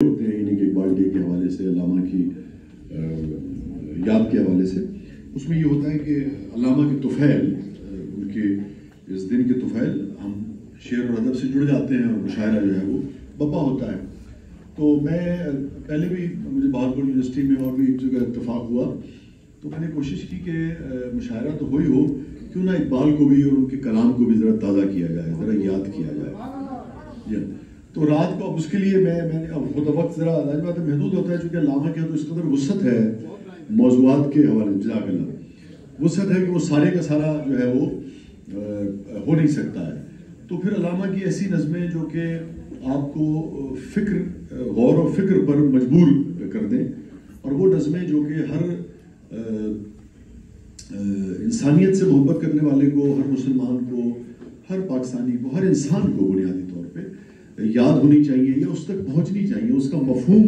ہوتے ہیں یعنی کہ اقبال ڈے کے حوالے سے، علامہ کی یاد کے حوالے سے، اس میں یہ ہوتا ہے کہ علامہ کے طفیل، ان کے اس دن کے طفیل، ہم شعر اور ادب سے جڑ جاتے ہیں اور مشاعرہ جو ہے وہ بپا ہوتا ہے۔ تو میں پہلے بھی مجھے بہادرپور یونیورسٹی میں اور بھی ایک جگہ اتفاق ہوا، تو میں نے کوشش کی کہ مشاعرہ تو ہو ہی ہو، کیوں نہ اقبال کو بھی اور ان کے کلام کو بھی ذرا تازہ کیا جائے، ذرا یاد کیا جائے۔ تو رات کو اب اس کے لیے میں نے اب خود وقت ذرا ظاہر بات ہے محدود ہوتا ہے، چونکہ علامہ کے تو اس قدر وسعت ہے موضوعات کے حوالے، جزاک اللہ، وسعت ہے کہ وہ سارے کا سارا جو ہے وہ ہو نہیں سکتا ہے۔ تو پھر علامہ کی ایسی نظمیں جو کہ آپ کو غور و فکر پر مجبور کر دیں، اور وہ نظمیں جو کہ ہر انسانیت سے محبت کرنے والے کو، ہر مسلمان کو، ہر پاکستانی کو، ہر انسان کو بنیادی طور پہ یاد ہونی چاہیے یا اس تک پہنچنی چاہیے، اس کا مفہوم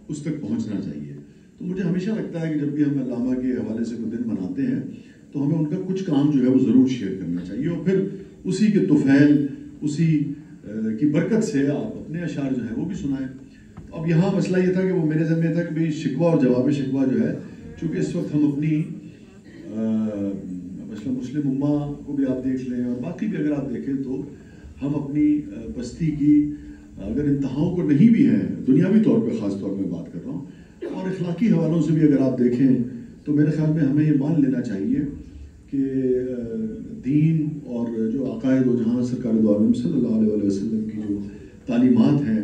اس تک پہنچنا چاہیے۔ تو مجھے ہمیشہ لگتا ہے کہ جب بھی ہم علامہ کے حوالے سے کوئی دن مناتے ہیں تو ہمیں ان کا کچھ کام جو ہے وہ ضرور شیئر کرنا چاہیے، اور پھر اسی کے طفیل، اسی کی برکت سے آپ اپنے اشعار جو ہے وہ بھی سنائیں۔ اب یہاں مسئلہ یہ تھا کہ وہ میرے ذہن میں تھا کہ بھئی شکوہ اور جواب شکوہ جو ہے، چونکہ اس وقت ہم اپنی مثلا مسلم امہ کو بھی آپ دیکھ لیں اور باقی بھی اگر آپ دیکھیں تو ہم اپنی پستی کی اگر انتہاؤں کو نہیں بھی ہیں، دنیاوی طور پہ خاص طور پہ بات کر رہا ہوں، اور اخلاقی حوالوں سے بھی اگر آپ دیکھیں تو میرے خیال میں ہمیں یہ مان لینا چاہیے کہ دین اور جو عقائد و جہاں سرکار دو عالم صلی اللہ علیہ وسلم کی جو تعلیمات ہیں،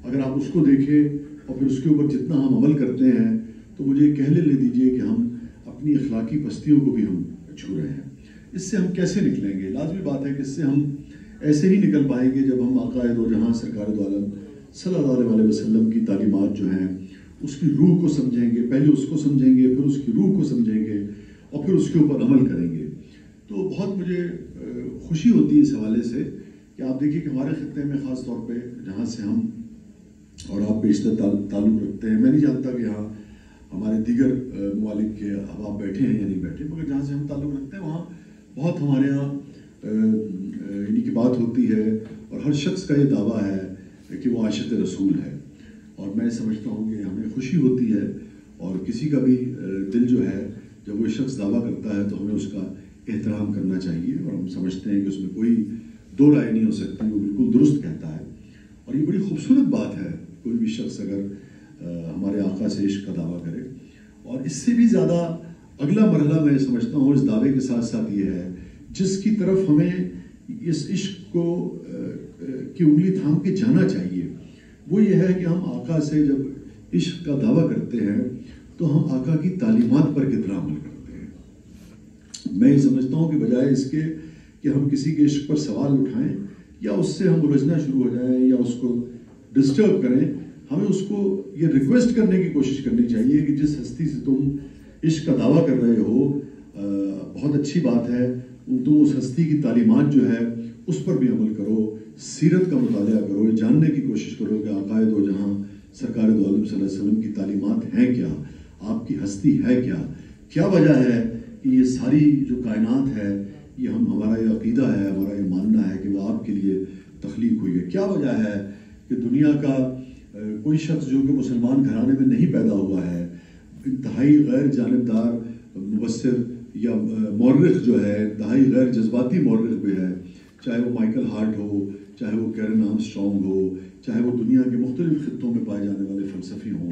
اگر آپ اس کو دیکھیں اور پھر اس کے اوپر جتنا ہم عمل کرتے ہیں تو مجھے کہہ لے دیجئے کہ ہم اپنی اخلاقی پستیوں کو بھی ہم چھو رہے ہیں۔ اس سے ہم کیسے نکلیں گے؟ لازمی بات ہے کہ اس سے ہم ایسے ہی نکل پائیں گے جب ہم عقائد و جہاں سرکار دو عالم صلی اللہ علیہ وسلم کی تعلیمات جو ہیں اس کی روح کو سمجھیں گے، پہلے اس کو سمجھیں گے، پھر اس کی روح کو سمجھیں گے اور پھر اس کے اوپر عمل کریں گے۔ تو بہت مجھے خوشی ہوتی ہے اس حوالے سے کہ آپ دیکھیے کہ ہمارے خطے میں خاص طور پہ جہاں سے ہم اور آپ بیشتر تعلق رکھتے ہیں، میں نہیں جانتا کہ یہاں ہمارے دیگر ممالک کے احباب بیٹھے ہیں یا نہیں بیٹھے، مگر جہاں سے ہم تعلق رکھتے ہیں وہاں بہت ہمارے یہاں یعنی کہ بات ہوتی ہے اور ہر شخص کا یہ دعویٰ ہے کہ وہ عاشق رسول ہے، اور میں سمجھتا ہوں کہ ہمیں خوشی ہوتی ہے، اور کسی کا بھی دل جو ہے جب وہ شخص دعویٰ کرتا ہے تو ہمیں اس کا احترام کرنا چاہیے، اور ہم سمجھتے ہیں کہ اس میں کوئی دو رائے نہیں ہو سکتی، وہ بالکل درست کہتا ہے، اور یہ بڑی خوبصورت بات ہے کوئی بھی شخص اگر ہمارے آقا سے عشق کا دعویٰ کرے۔ اور اس سے بھی زیادہ اگلا مرحلہ میں سمجھتا ہوں اس دعوے کے ساتھ ساتھ یہ ہے جس کی طرف ہمیں اس عشق کو کی انگلی تھام کے جانا چاہیے، وہ یہ ہے کہ ہم آقا سے جب عشق کا دعویٰ کرتے ہیں تو ہم آقا کی تعلیمات پر کتنا عمل کرتے ہیں۔ میں یہ سمجھتا ہوں کہ بجائے اس کے کہ ہم کسی کے عشق پر سوال اٹھائیں یا اس سے ہم الجھنا شروع ہو جائیں یا اس کو ڈسٹرب کریں، ہمیں اس کو یہ ریکویسٹ کرنے کی کوشش کرنی چاہیے کہ جس ہستی سے تم عشق کا دعویٰ کر رہے ہو بہت اچھی بات ہے، تو اس ہستی کی تعلیمات جو ہے اس پر بھی عمل کرو، سیرت کا مطالعہ کرو، یہ جاننے کی کوشش کرو کہ عقائد و جہاں سرکار دو عالم صلی اللہ علیہ وسلم کی تعلیمات ہیں کیا، آپ کی ہستی ہے کیا، کیا وجہ ہے کہ یہ ساری جو کائنات ہے یہ ہمارا یہ عقیدہ ہے، ہمارا یہ ماننا ہے کہ وہ آپ کے لیے تخلیق ہوئی ہے، کیا وجہ ہے کہ دنیا کا کوئی شخص جو کہ مسلمان گھرانے میں نہیں پیدا ہوا ہے، انتہائی غیر جانبدار مبصر یا مورخ جو ہے، انتہائی غیر جذباتی مورخ بھی ہے، چاہے وہ مائیکل ہارٹ ہو، چاہے وہ کیرن آرمسٹرانگ ہو، چاہے وہ دنیا کے مختلف خطوں میں پائے جانے والے فلسفی ہوں،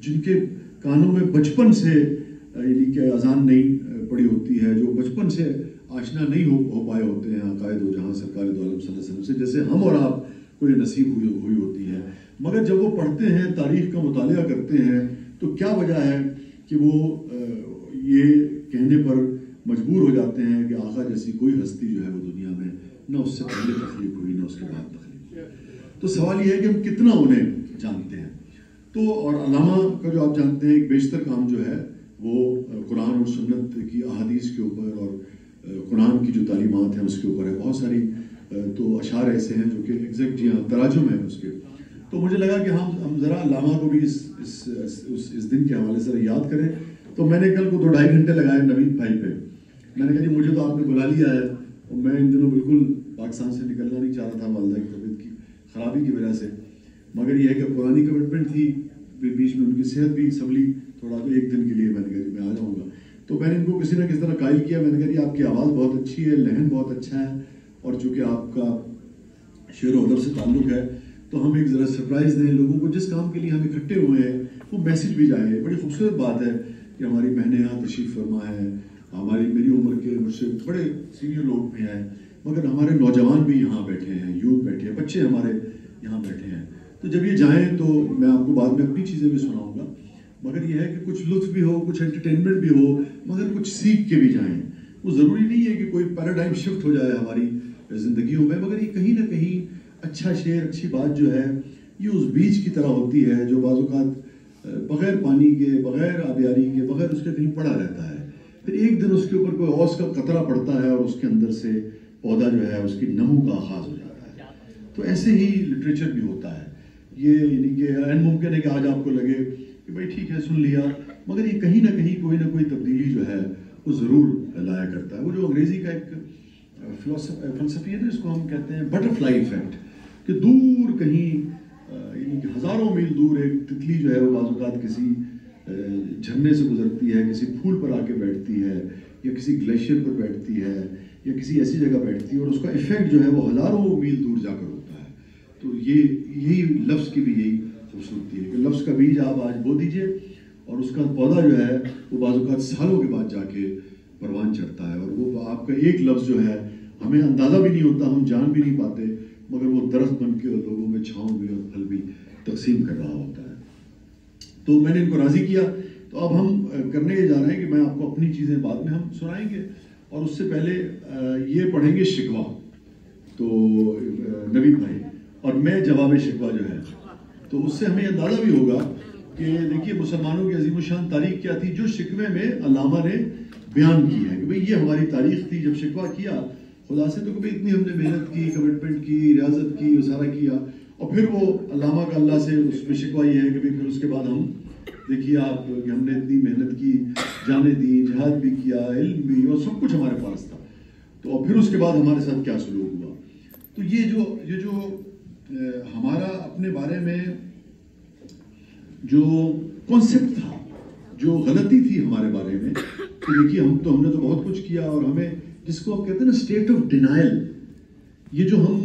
جن کے کانوں میں بچپن سے یعنی کہ اذان نہیں پڑی ہوتی ہے، جو بچپن سے آشنا نہیں ہو پائے ہوتے ہیں عقائد و جہاں سرکار دو عالم صلی اللہ علیہ وسلم سے، جیسے ہم اور آپ کو یہ نصیب ہوئی ہوتی ہے، مگر جب وہ پڑھتے ہیں، تاریخ کا مطالعہ کرتے ہیں تو کیا وجہ ہے کہ وہ یہ کہنے پر مجبور ہو جاتے ہیں کہ آقا جیسی کوئی ہستی جو ہے وہ دنیا میں نہ اس سے پہلے تخلیق ہوئی نہ اس کے بعد تخلیق ہوئی۔ تو سوال یہ ہے کہ ہم کتنا انہیں جانتے ہیں۔ تو اور علامہ کا جو آپ جانتے ہیں ایک بیشتر کام جو ہے وہ قرآن اور سنت کی احادیث کے اوپر اور قرآن کی جو تعلیمات ہیں اس کے اوپر ہے، بہت ساری تو اشعار ایسے ہیں جو کہ ایگزیکٹ یہاں تراجم ہیں اس کے، تو مجھے لگا کہ ہم ذرا علامہ کو بھی اس دن کے حوالے سے یاد کریں۔ تو میں نے کل کو 2-2.5 گھنٹے لگائے نوید بھائی پہ، میں نے کہا جی مجھے تو آپ نے بلا لیا ہے اور میں ان دنوں بالکل پاکستان سے نکلنا نہیں چاہ رہا تھا والدہ کی طبیعت کی خرابی کی وجہ سے، مگر یہ ہے کہ پرانی کمٹمنٹ تھی، بیچ میں ان کی صحت بھی سنبھلی تھوڑا، تو ایک دن کے لیے میں نے کہا میں آ جاؤں گا. تو میں نے ان کو کسی نہ کس طرح قائل کیا. میں نے کہا آپ کی آواز بہت اچھی ہے، لہن بہت اچھا ہے، اور چونکہ آپ کا شعر و ادب سے تعلق ہے تو ہم ایک ذرا سرپرائز دیں لوگوں کو، جس کام کے لیے ہم اکٹھے ہوئے ہیں وہ میسج بھی جائے. بڑی خوبصورت بات ہے کہ ہماری بہنیں یہاں تشریف فرما ہے، میری عمر کے مجھ سے بڑے سینئر لوگ بھی ہیں، مگر ہمارے نوجوان بھی یہاں بیٹھے ہیں، یوتھ بیٹھے ہیں، بچے ہمارے یہاں بیٹھے ہیں. تو جب یہ جائیں تو میں آپ کو بعد میں اپنی چیزیں بھی سناؤں گا، مگر یہ ہے کہ کچھ لطف بھی ہو، کچھ انٹرٹینمنٹ بھی ہو، مگر کچھ سیکھ کے بھی جائیں. وہ ضروری نہیں ہے کہ کوئی پیراڈائم شفٹ ہو جائے ہماری زندگیوں میں، مگر یہ کہیں نہ کہیں اچھا شعر، اچھی بات جو ہے یہ اس بیج کی طرح ہوتی ہے جو بعض اوقات بغیر پانی کے، بغیر آبیاری کے، بغیر اس کے کہیں پڑا رہتا ہے، پھر ایک دن اس کے اوپر کوئی اوس کا قطرہ پڑتا ہے اور اس کے اندر سے پودا جو ہے اس کی نمو کا آغاز ہو جاتا ہے. تو ایسے ہی لٹریچر بھی ہوتا ہے. یہ یعنی کہ این ممکن ہے کہ آج آپ کو لگے کہ بھائی ٹھیک ہے سن لیا، مگر یہ کہیں نہ کہیں کوئی نہ کوئی تبدیلی جو ہے وہ ضرور لایا کرتا ہے. وہ جو انگریزی کا ایک فلسفی ہے نا، اس کو ہم کہتے ہیں بٹرفلائی ایفیکٹ، کہ دور کہیں یعنی کہ ہزاروں میل دور ایک تتلی جو ہے وہ بعض اوقات کسی جھرنے سے گزرتی ہے، کسی پھول پر آ کے بیٹھتی ہے، یا کسی گلیشیئر پر بیٹھتی ہے، یا کسی ایسی جگہ بیٹھتی ہے، اور اس کا ایفیکٹ جو ہے وہ ہزاروں میل دور جا کر ہوتا ہے. تو یہی لفظ کی بھی یہی خوبصورتی ہے کہ لفظ کا بیج آپ آج بو دیجئے اور اس کا پودا جو ہے وہ بعض اوقات سالوں کے بعد جا کے پروان چڑھتا ہے، اور وہ آپ کا ایک لفظ جو ہے ہمیں اندازہ بھی نہیں ہوتا، ہم جان بھی نہیں پاتے، مگر وہ درخت بن کے لوگوں میں چھاؤں بھی اور پھل بھی تقسیم کر رہا ہوتا ہے. تو میں نے ان کو راضی کیا. تو اب ہم کرنے یہ جا رہے ہیں کہ میں آپ کو اپنی چیزیں بعد میں ہم سنائیں گے، اور اس سے پہلے یہ پڑھیں گے شکوہ، تو نوید بھائی، اور میں جواب شکوہ جو ہے، تو اس سے ہمیں اندازہ بھی ہوگا کہ دیکھیے مسلمانوں کی عظیم الشان تاریخ کیا تھی جو شکوے میں علامہ نے بیان کی ہے کہ بھئی یہ ہماری تاریخ تھی. جب شکوہ کیا خدا سے تو کہ اتنی ہم نے محنت کی، کمٹمنٹ کی، ریاضت کی، سارا کیا، اور پھر وہ علامہ کا اللہ سے اس میں شکوہ یہ ہے کہ پھر اس کے بعد ہم دیکھیے آپ کہ ہم نے اتنی محنت کی، جانیں دی، جہاد بھی کیا، علم بھی، اور سب کچھ ہمارے پاس تھا، تو پھر اس کے بعد ہمارے ساتھ کیا سلوک ہوا. تو یہ جو ہمارا اپنے بارے میں جو کانسیپٹ تھا، جو غلطی تھی ہمارے بارے میں کہ دیکھیے ہم نے تو بہت کچھ کیا، اور ہمیں جس کو آپ کہتے ہیں نا اسٹیٹ آف ڈینائل، یہ جو ہم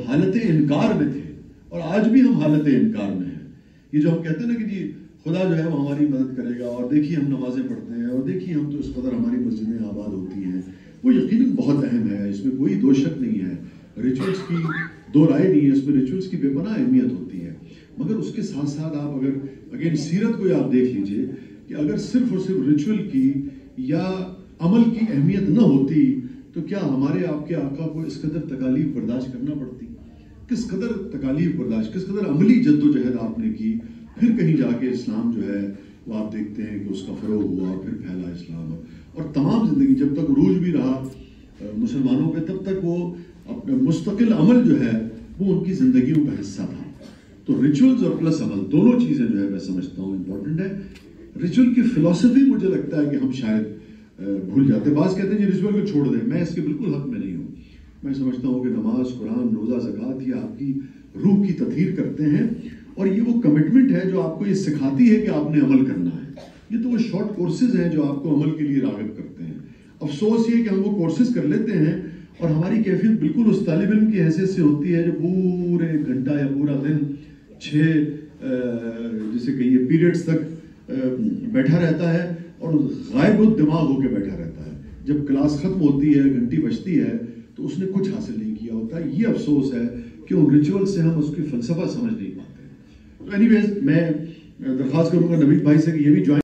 حالت انکار میں تھے اور آج بھی ہم حالت انکار میں ہیں. یہ جو ہم کہتے ہیں نا کہ جی خدا جو ہے وہ ہماری مدد کرے گا، اور دیکھیے ہم نمازیں پڑھتے ہیں، اور دیکھیے ہم تو اس قدر ہماری مسجدیں آباد ہوتی ہیں، وہ یقیناً بہت اہم ہے، اس میں کوئی دو شک نہیں ہے، ریچولز کی دو رائے نہیں ہے، اس میں ریچولز کی بے پناہ اہمیت ہوتی ہے. مگر اس کے ساتھ ساتھ آپ اگر سیرت کو آپ دیکھ لیجئے کہ اگر صرف اور صرف ریچول کی یا عمل کی اہمیت نہ ہوتی تو کیا ہمارے آپ کے آقا کو اس قدر تکالیف برداشت کرنا پڑتی؟ کس قدر تکالیف برداشت، کس قدر عملی جد و جہد آپ نے کی، پھر کہیں جا کے اسلام جو ہے وہ آپ دیکھتے ہیں کہ اس کا فروغ ہوا، پھر پھیلا اسلام، اور تمام زندگی جب تک عروج بھی رہا مسلمانوں پہ تب تک وہ اپنا مستقل عمل جو ہے وہ ان کی زندگیوں کا حصہ تھا. تو ریچولز اور پلس عمل دونوں چیزیں جو ہے میں سمجھتا ہوں امپورٹنٹ ہے. ریچول کی فلسفی مجھے لگتا ہے کہ ہم شاید بھول جاتے ہیں. بعض کہتے ہیں جی ریچول کو چھوڑ دیں، میں اس کے بالکل حق میں نہیں ہوں. میں سمجھتا ہوں کہ نماز، قرآن، روزہ، زکوٰۃ یہ آپ کی روح کی تطہیر کرتے ہیں، اور یہ وہ کمٹمنٹ ہے جو آپ کو یہ سکھاتی ہے کہ آپ نے عمل کرنا ہے. یہ تو وہ شارٹ کورسز ہیں جو آپ کو عمل کے لیے راغب کرتے ہیں. افسوس یہ کہ ہم وہ کورسز کر لیتے ہیں اور ہماری کیفیت بالکل اس طالب علم کی حیثیت سے ہوتی ہے جو پورے گھنٹہ یا پورا دن 6 جسے کہیے پیریڈز تک بیٹھا رہتا ہے اور غائب الدماغ ہو کے بیٹھا رہتا ہے. جب کلاس ختم ہوتی ہے، گھنٹی بجتی ہے، تو اس نے کچھ حاصل نہیں کیا ہوتا. یہ افسوس ہے کہ ان ریچول سے ہم اس کی فلسفہ سمجھ نہیں پاتے. تو اینی ویز میں درخواست کروں گا نوید بھائی سے کہ یہ بھی جوائن